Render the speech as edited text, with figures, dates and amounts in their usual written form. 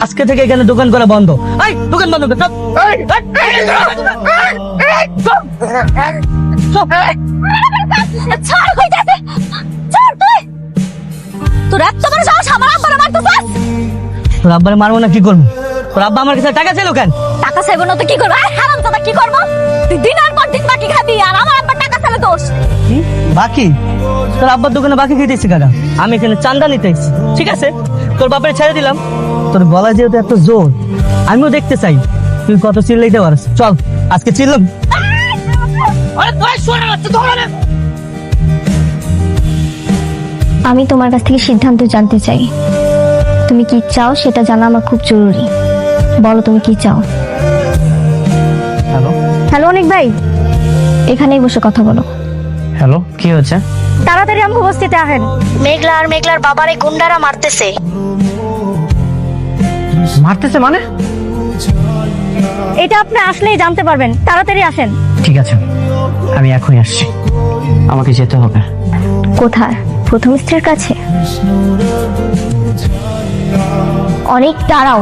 আজকে থেকে এখানে দোকান করা বন্ধ। এই দোকান বন্ধ কর। ছাড় কইতাছে, ছাড় তুই। তোর এত বড় সাহস আমার আব্বারে মারতেছিস? তোর আব্বারে মারবো না কি করবো? তোর আব্বা আমার কাছে টাকা চাইলো কেন? টাকা চাইবো না তো কি করবো? আরে হারামজাদা কি করবো? তুই দিনের পর দিন বাকি খাবি আর আমার আব্বার টাকা চাইলে দোষ। কি বাকি? তোর আব্বার দোকানে বাকি খেতেছি কাকা, আমি এখানে চান্দা নিতে এসেছি। ঠিক আছে, তোর বাপের ছেড়ে দিলাম। তোর গলায় যেহেতু এত জোর, আমিও দেখতে চাই তুই কত চিল্লাইতে পারিস। চল আজকে চিল্লাম। আমি তোমার কাছ থেকে সিদ্ধান্ত জানতে চাই। তুমি কি চাও সেটা জানা আমার খুব জরুরি। বলো তুমি কি চাও। হ্যালো হ্যালো অনিক ভাই, এখানেই বসে কথা বলো। হ্যালো, কি হয়েছে? তাড়াতাড়ি আমাকে বস্তিতে আহেন। মেঘলা আর মেঘলার বাবারে গুন্ডারা মারতেছে। মারতেছে মানে? এটা আপনি আসলেই জানতে পারবেন, তাড়াতাড়ি আসেন। ঠিক আছে, আমি এখনই আসছি। আমাকে যেতে হবে। কোথায়? প্রথম স্ত্রীর কাছে? অনেক দাঁড়াও,